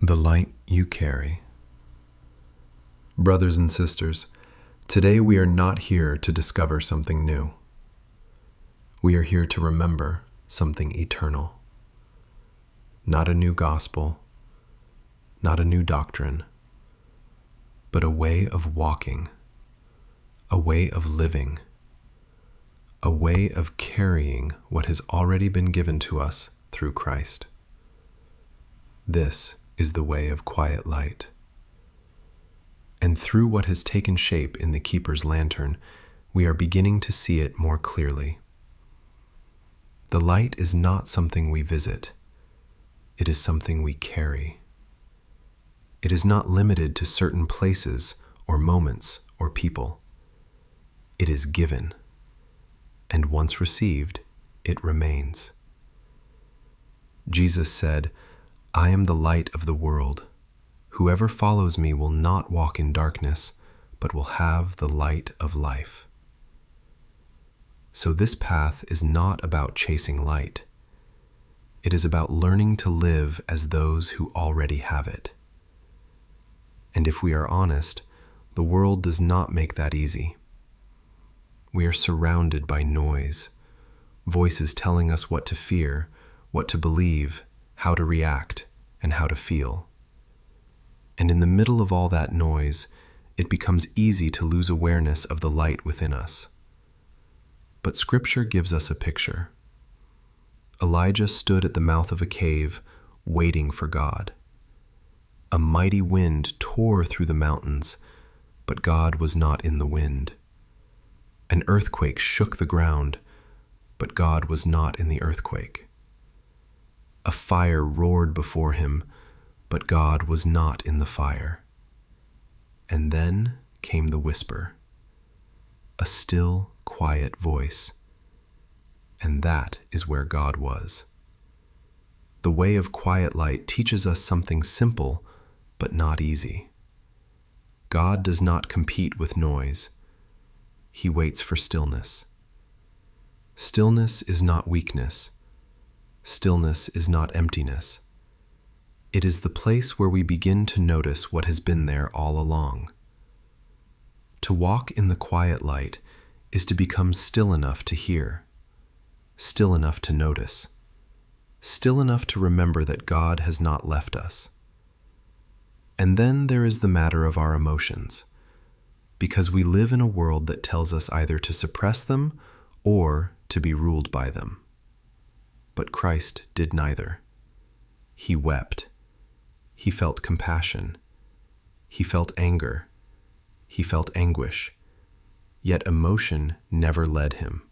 The light you carry. Brothers and sisters, today we are not here to discover something new. We are here to remember something eternal. Not a new gospel, not a new doctrine, but a way of walking, a way of living, a way of carrying what has already been given to us through Christ. This is the way of quiet light. And through what has taken shape in the keeper's lantern, we are beginning to see it more clearly. The light is not something we visit. It is something we carry. It is not limited to certain places or moments or people. It is given, and once received, it remains. Jesus said, "I am the light of the world. Whoever follows me will not walk in darkness, but will have the light of life." So this path is not about chasing light. It is about learning to live as those who already have it. And if we are honest, the world does not make that easy. We are surrounded by noise, voices telling us what to fear, what to believe, how to react, and how to feel. And in the middle of all that noise, it becomes easy to lose awareness of the light within us. But Scripture gives us a picture. Elijah stood at the mouth of a cave, waiting for God. A mighty wind tore through the mountains, but God was not in the wind. An earthquake shook the ground, but God was not in the earthquake. A fire roared before him, but God was not in the fire. And then came the whisper, a still, quiet voice. And that is where God was. The way of quiet light teaches us something simple, but not easy. God does not compete with noise. He waits for stillness. Stillness is not weakness. Stillness is not emptiness. It is the place where we begin to notice what has been there all along. To walk in the quiet light is to become still enough to hear, still enough to notice, still enough to remember that God has not left us. And then there is the matter of our emotions, because we live in a world that tells us either to suppress them or to be ruled by them. But Christ did neither. He wept. He felt compassion. He felt anger. He felt anguish. Yet emotion never led him.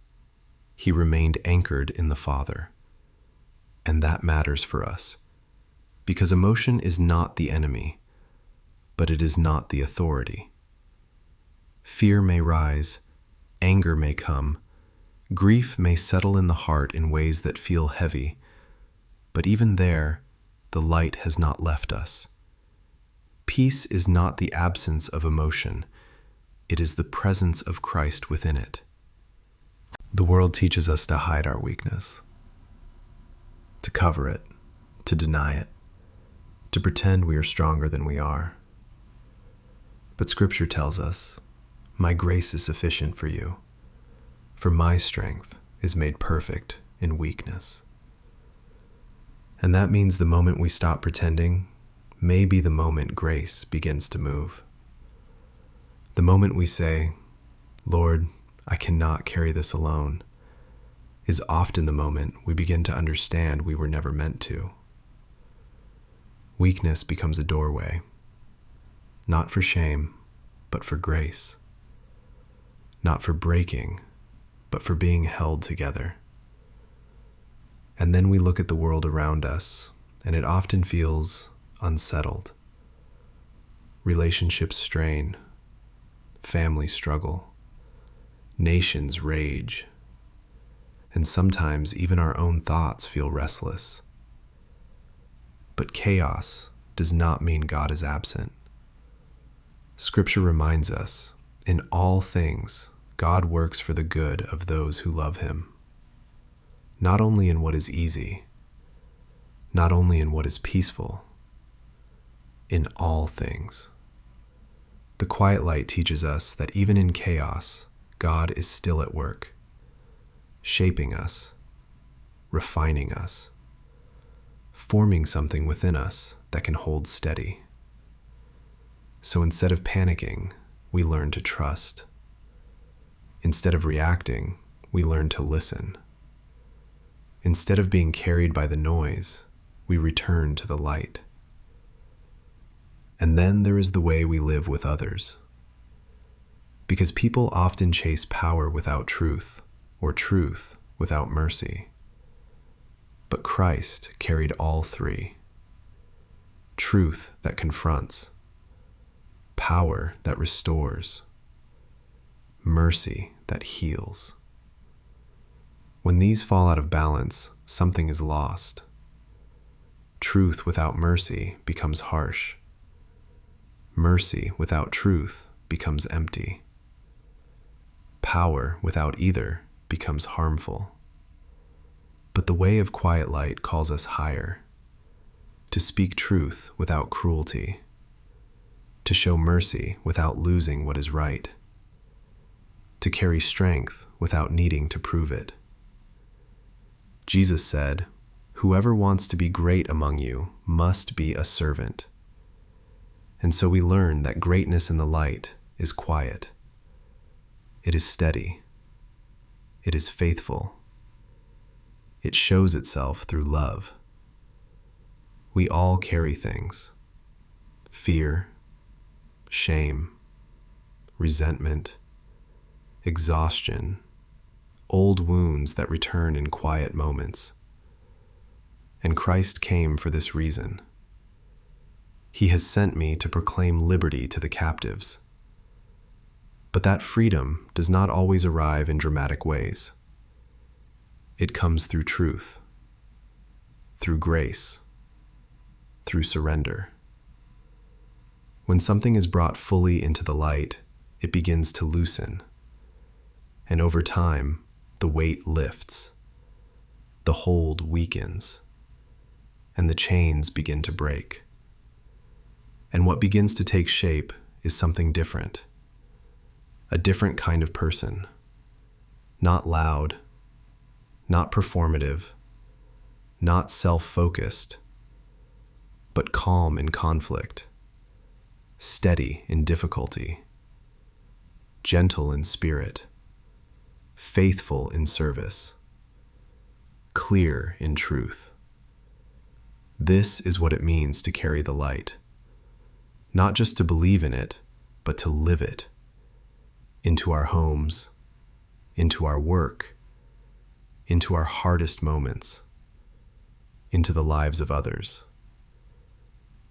He remained anchored in the Father. And that matters for us, because emotion is not the enemy, but it is not the authority. Fear may rise, anger may come, grief may settle in the heart in ways that feel heavy, but even there, the light has not left us. Peace is not the absence of emotion, it is the presence of Christ within it. The world teaches us to hide our weakness, to cover it, to deny it, to pretend we are stronger than we are. But Scripture tells us, "My grace is sufficient for you, for my strength is made perfect in weakness." And that means the moment we stop pretending may be the moment grace begins to move. The moment we say, "Lord, I cannot carry this alone," is often the moment we begin to understand we were never meant to. Weakness becomes a doorway, not for shame, but for grace. Not for breaking, but for being held together. And then we look at the world around us, and it often feels unsettled. Relationships strain, families struggle, nations rage, and sometimes even our own thoughts feel restless. But chaos does not mean God is absent. Scripture reminds us, in all things, God works for the good of those who love him. Not only in what is easy, not only in what is peaceful, in all things. The quiet light teaches us that even in chaos, God is still at work, shaping us, refining us, forming something within us that can hold steady. So instead of panicking, we learn to trust. Instead of reacting, we learn to listen. Instead of being carried by the noise, we return to the light. And then there is the way we live with others. Because people often chase power without truth, or truth without mercy. But Christ carried all three. Truth that confronts, power that restores, mercy that heals. When these fall out of balance, something is lost. Truth without mercy becomes harsh. Mercy without truth becomes empty. Power without either becomes harmful. But the way of quiet light calls us higher, to speak truth without cruelty, to show mercy without losing what is right, to carry strength without needing to prove it. Jesus said, "Whoever wants to be great among you must be a servant." And so we learn that greatness in the light is quiet. It is steady. It is faithful. It shows itself through love. We all carry things: fear, shame, resentment, exhaustion, old wounds that return in quiet moments. And Christ came for this reason. He has sent me to proclaim liberty to the captives. But that freedom does not always arrive in dramatic ways. It comes through truth, through grace, through surrender. When something is brought fully into the light, it begins to loosen. And over time, the weight lifts, the hold weakens, and the chains begin to break. And what begins to take shape is something different, a different kind of person, not loud, not performative, not self-focused, but calm in conflict, steady in difficulty, gentle in spirit, faithful in service, clear in truth. This is what it means to carry the light, not just to believe in it, but to live it into our homes, into our work, into our hardest moments, into the lives of others.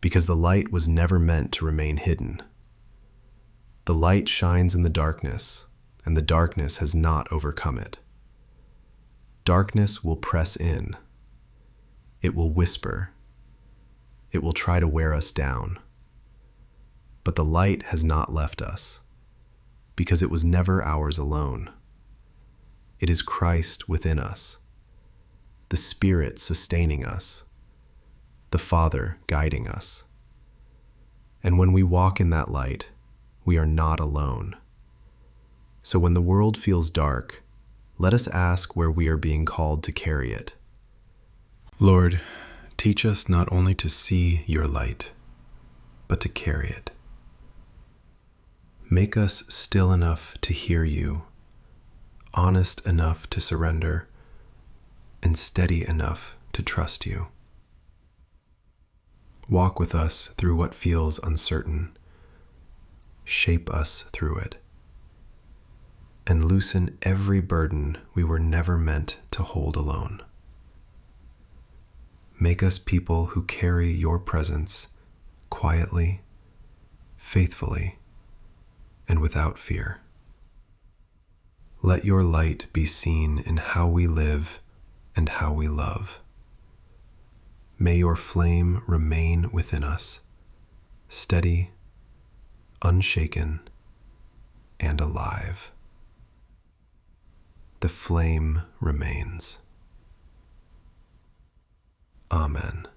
Because the light was never meant to remain hidden. The light shines in the darkness, and the darkness has not overcome it. Darkness will press in. It will whisper. It will try to wear us down. But the light has not left us, because it was never ours alone. It is Christ within us, the Spirit sustaining us, the Father guiding us. And when we walk in that light, we are not alone. So when the world feels dark, let us ask where we are being called to carry it. Lord, teach us not only to see your light, but to carry it. Make us still enough to hear you, honest enough to surrender, and steady enough to trust you. Walk with us through what feels uncertain. Shape us through it. And loosen every burden we were never meant to hold alone. Make us people who carry your presence quietly, faithfully, and without fear. Let your light be seen in how we live and how we love. May your flame remain within us, steady, unshaken, and alive. The flame remains. Amen.